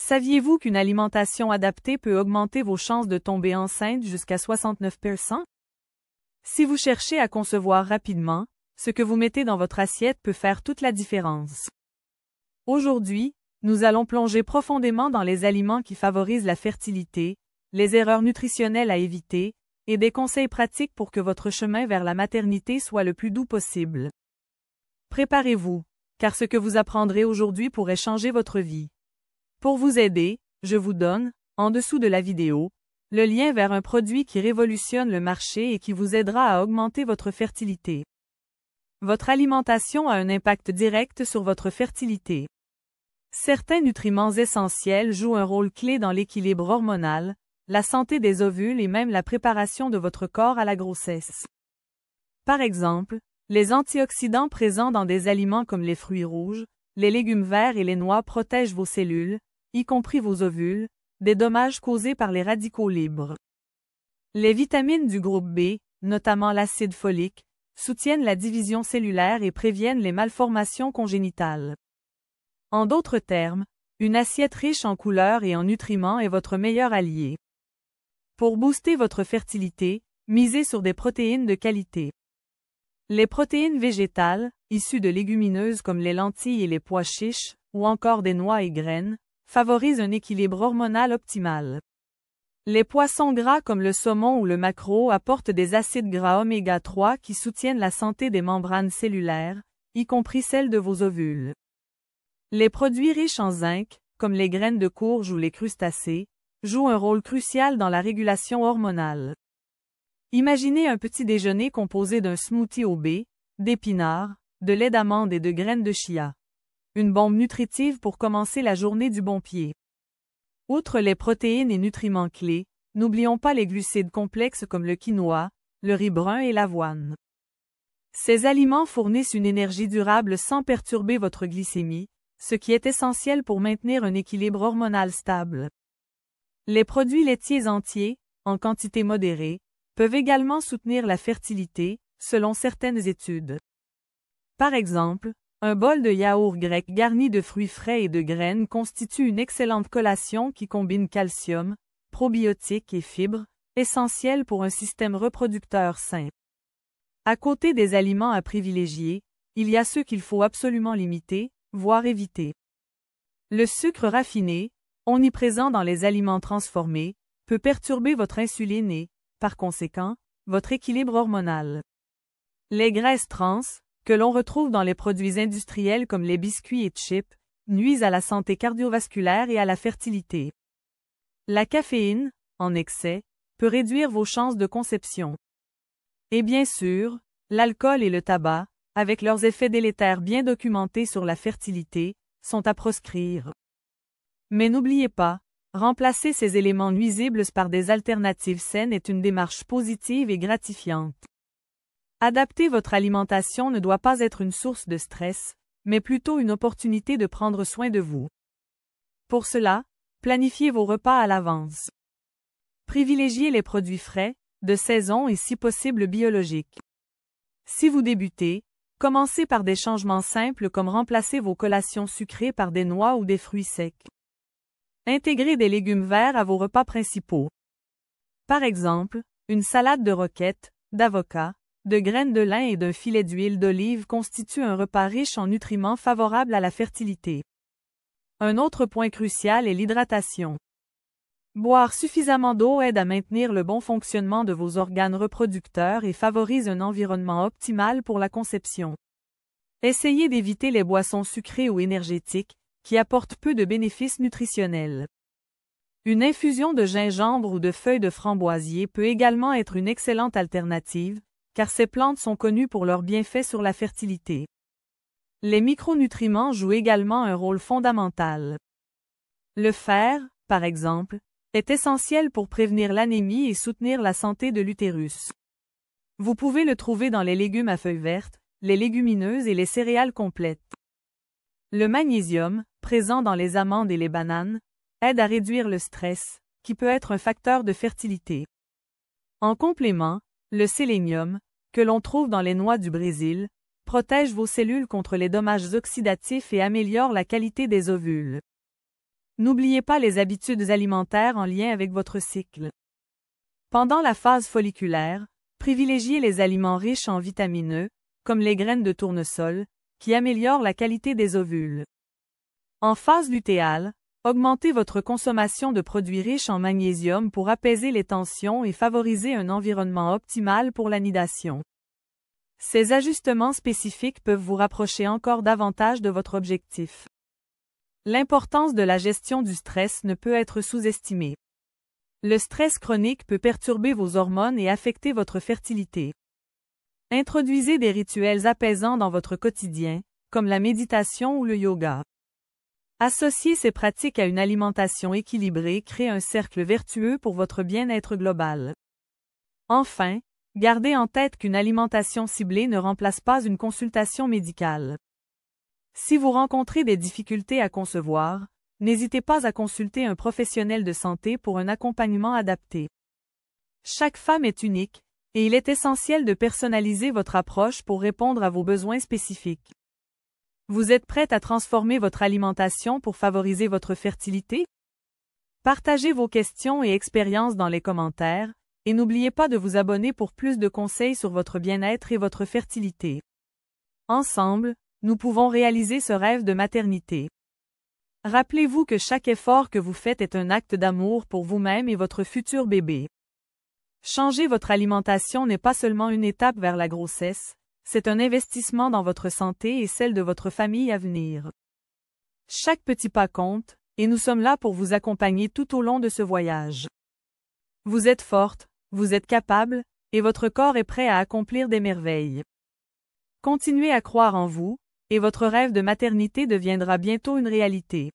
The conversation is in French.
Saviez-vous qu'une alimentation adaptée peut augmenter vos chances de tomber enceinte jusqu'à 69%? Si vous cherchez à concevoir rapidement, ce que vous mettez dans votre assiette peut faire toute la différence. Aujourd'hui, nous allons plonger profondément dans les aliments qui favorisent la fertilité, les erreurs nutritionnelles à éviter, et des conseils pratiques pour que votre chemin vers la maternité soit le plus doux possible. Préparez-vous, car ce que vous apprendrez aujourd'hui pourrait changer votre vie. Pour vous aider, je vous donne, en dessous de la vidéo, le lien vers un produit qui révolutionne le marché et qui vous aidera à augmenter votre fertilité. Votre alimentation a un impact direct sur votre fertilité. Certains nutriments essentiels jouent un rôle clé dans l'équilibre hormonal, la santé des ovules et même la préparation de votre corps à la grossesse. Par exemple, les antioxydants présents dans des aliments comme les fruits rouges, les légumes verts et les noix protègent vos cellules, y compris vos ovules, des dommages causés par les radicaux libres. Les vitamines du groupe B, notamment l'acide folique, soutiennent la division cellulaire et préviennent les malformations congénitales. En d'autres termes, une assiette riche en couleurs et en nutriments est votre meilleur allié. Pour booster votre fertilité, misez sur des protéines de qualité. Les protéines végétales, issues de légumineuses comme les lentilles et les pois chiches, ou encore des noix et graines, favorisent un équilibre hormonal optimal. Les poissons gras comme le saumon ou le maquereau apportent des acides gras oméga 3 qui soutiennent la santé des membranes cellulaires, y compris celles de vos ovules. Les produits riches en zinc, comme les graines de courge ou les crustacés, jouent un rôle crucial dans la régulation hormonale. Imaginez un petit déjeuner composé d'un smoothie au baies, d'épinards, de lait d'amande et de graines de chia. Une bombe nutritive pour commencer la journée du bon pied. Outre les protéines et nutriments clés, n'oublions pas les glucides complexes comme le quinoa, le riz brun et l'avoine. Ces aliments fournissent une énergie durable sans perturber votre glycémie, ce qui est essentiel pour maintenir un équilibre hormonal stable. Les produits laitiers entiers, en quantité modérée, peuvent également soutenir la fertilité, selon certaines études. Par exemple, un bol de yaourt grec garni de fruits frais et de graines constitue une excellente collation qui combine calcium, probiotiques et fibres, essentiels pour un système reproducteur sain. À côté des aliments à privilégier, il y a ceux qu'il faut absolument limiter, voire éviter. Le sucre raffiné, omniprésent dans les aliments transformés, peut perturber votre insuline et, par conséquent, votre équilibre hormonal. Les graisses trans, que l'on retrouve dans les produits industriels comme les biscuits et chips, nuisent à la santé cardiovasculaire et à la fertilité. La caféine, en excès, peut réduire vos chances de conception. Et bien sûr, l'alcool et le tabac, avec leurs effets délétères bien documentés sur la fertilité, sont à proscrire. Mais n'oubliez pas, remplacer ces éléments nuisibles par des alternatives saines est une démarche positive et gratifiante. Adapter votre alimentation ne doit pas être une source de stress, mais plutôt une opportunité de prendre soin de vous. Pour cela, planifiez vos repas à l'avance. Privilégiez les produits frais, de saison et si possible biologiques. Si vous débutez, commencez par des changements simples comme remplacer vos collations sucrées par des noix ou des fruits secs. Intégrez des légumes verts à vos repas principaux. Par exemple, une salade de roquettes, d'avocats, de graines de lin et d'un filet d'huile d'olive constitue un repas riche en nutriments favorables à la fertilité. Un autre point crucial est l'hydratation. Boire suffisamment d'eau aide à maintenir le bon fonctionnement de vos organes reproducteurs et favorise un environnement optimal pour la conception. Essayez d'éviter les boissons sucrées ou énergétiques, qui apportent peu de bénéfices nutritionnels. Une infusion de gingembre ou de feuilles de framboisier peut également être une excellente alternative, car ces plantes sont connues pour leurs bienfaits sur la fertilité. Les micronutriments jouent également un rôle fondamental. Le fer, par exemple, est essentiel pour prévenir l'anémie et soutenir la santé de l'utérus. Vous pouvez le trouver dans les légumes à feuilles vertes, les légumineuses et les céréales complètes. Le magnésium, présent dans les amandes et les bananes, aide à réduire le stress, qui peut être un facteur de fertilité. En complément, le sélénium, que l'on trouve dans les noix du Brésil, protège vos cellules contre les dommages oxydatifs et améliore la qualité des ovules. N'oubliez pas les habitudes alimentaires en lien avec votre cycle. Pendant la phase folliculaire, privilégiez les aliments riches en vitamines E, comme les graines de tournesol, qui améliorent la qualité des ovules. En phase lutéale, augmentez votre consommation de produits riches en magnésium pour apaiser les tensions et favoriser un environnement optimal pour l'anidation. Ces ajustements spécifiques peuvent vous rapprocher encore davantage de votre objectif. L'importance de la gestion du stress ne peut être sous-estimée. Le stress chronique peut perturber vos hormones et affecter votre fertilité. Introduisez des rituels apaisants dans votre quotidien, comme la méditation ou le yoga. Associer ces pratiques à une alimentation équilibrée crée un cercle vertueux pour votre bien-être global. Enfin, gardez en tête qu'une alimentation ciblée ne remplace pas une consultation médicale. Si vous rencontrez des difficultés à concevoir, n'hésitez pas à consulter un professionnel de santé pour un accompagnement adapté. Chaque femme est unique, et il est essentiel de personnaliser votre approche pour répondre à vos besoins spécifiques. Vous êtes prête à transformer votre alimentation pour favoriser votre fertilité? Partagez vos questions et expériences dans les commentaires, et n'oubliez pas de vous abonner pour plus de conseils sur votre bien-être et votre fertilité. Ensemble, nous pouvons réaliser ce rêve de maternité. Rappelez-vous que chaque effort que vous faites est un acte d'amour pour vous-même et votre futur bébé. Changer votre alimentation n'est pas seulement une étape vers la grossesse, c'est un investissement dans votre santé et celle de votre famille à venir. Chaque petit pas compte, et nous sommes là pour vous accompagner tout au long de ce voyage. Vous êtes forte, vous êtes capable, et votre corps est prêt à accomplir des merveilles. Continuez à croire en vous, et votre rêve de maternité deviendra bientôt une réalité.